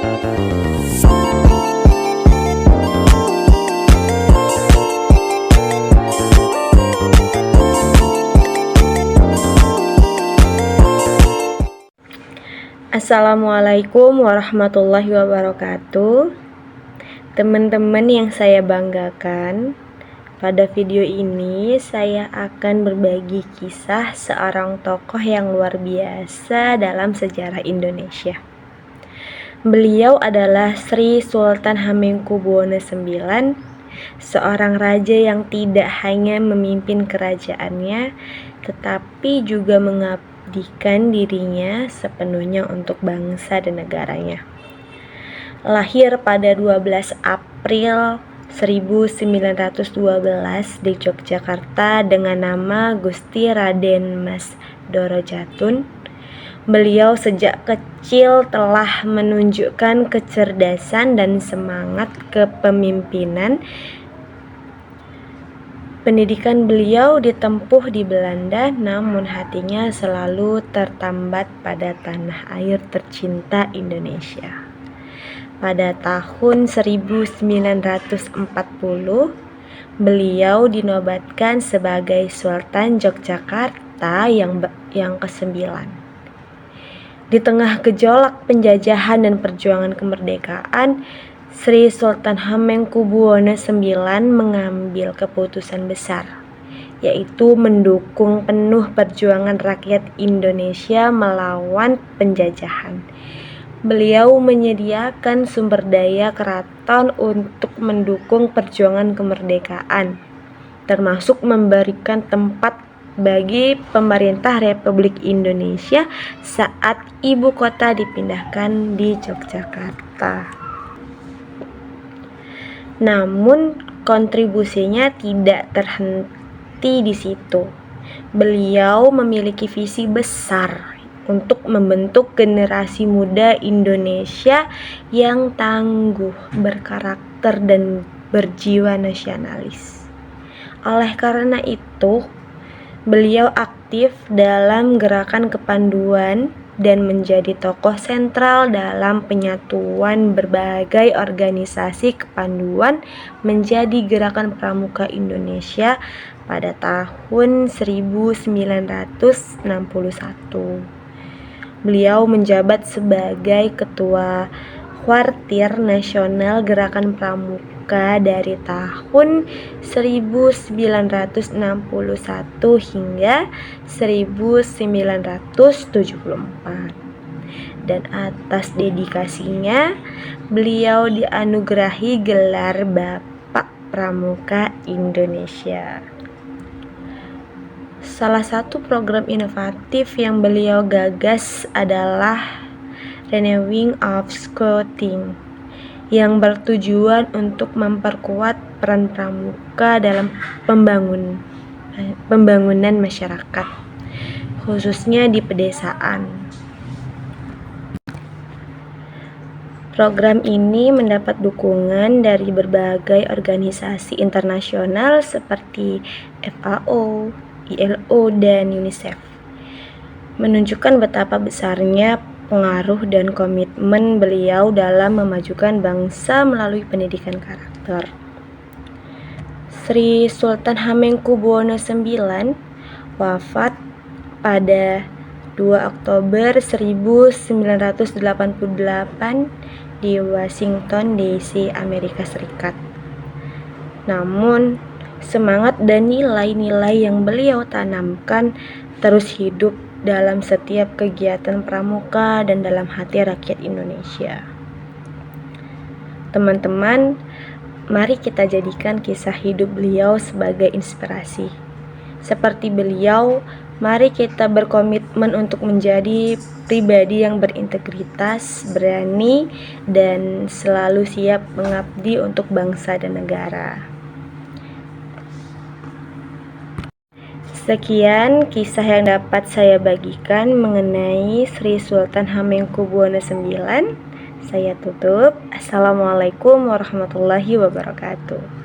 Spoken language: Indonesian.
Assalamualaikum warahmatullahi wabarakatuh. Teman-teman yang saya banggakan, pada video ini saya akan berbagi kisah seorang tokoh yang luar biasa dalam sejarah Indonesia. Beliau adalah Sri Sultan Hamengkubuwono IX, seorang raja yang tidak hanya memimpin kerajaannya, tetapi juga mengabdikan dirinya sepenuhnya untuk bangsa dan negaranya. Lahir pada 12 April 1912 di Yogyakarta dengan nama Gusti Raden Mas Dorojatun. Beliau sejak kecil telah menunjukkan kecerdasan dan semangat kepemimpinan. Pendidikan beliau ditempuh di Belanda, namun hatinya selalu tertambat pada tanah air tercinta Indonesia. Pada tahun 1940, beliau dinobatkan sebagai Sultan Yogyakarta yang ke-9. Di tengah gejolak penjajahan dan perjuangan kemerdekaan, Sri Sultan Hamengkubuwono IX mengambil keputusan besar, yaitu mendukung penuh perjuangan rakyat Indonesia melawan penjajahan. Beliau menyediakan sumber daya keraton untuk mendukung perjuangan kemerdekaan, termasuk memberikan tempat bagi pemerintah Republik Indonesia saat ibu kota dipindahkan di Yogyakarta. Namun kontribusinya tidak terhenti di situ. Beliau memiliki visi besar untuk membentuk generasi muda Indonesia yang tangguh, berkarakter, dan berjiwa nasionalis. Oleh karena itu, beliau aktif dalam gerakan kepanduan dan menjadi tokoh sentral dalam penyatuan berbagai organisasi kepanduan menjadi Gerakan Pramuka Indonesia pada tahun 1961. Beliau menjabat sebagai Ketua Kwartir Nasional Gerakan Pramuka dari tahun 1961 hingga 1974. Dan atas dedikasinya, beliau dianugerahi gelar Bapak Pramuka Indonesia. Salah satu program inovatif yang beliau gagas adalah Renewing of Scouting, yang bertujuan untuk memperkuat peran pramuka dalam pembangunan masyarakat, khususnya di pedesaan. Program ini mendapat dukungan dari berbagai organisasi internasional seperti FAO, ILO, dan UNICEF, menunjukkan betapa besarnya pengaruh dan komitmen beliau dalam memajukan bangsa melalui pendidikan karakter. Sri Sultan Hamengkubuwono IX wafat pada 2 Oktober 1988 di Washington DC, Amerika Serikat. Namun, semangat dan nilai-nilai yang beliau tanamkan terus hidup dalam setiap kegiatan pramuka dan dalam hati rakyat Indonesia. Teman-teman, mari kita jadikan kisah hidup beliau sebagai inspirasi. Seperti beliau, mari kita berkomitmen untuk menjadi pribadi yang berintegritas, berani, dan selalu siap mengabdi untuk bangsa dan negara. Sekian kisah yang dapat saya bagikan mengenai Sri Sultan Hamengkubuwono IX. Saya tutup. Assalamualaikum warahmatullahi wabarakatuh.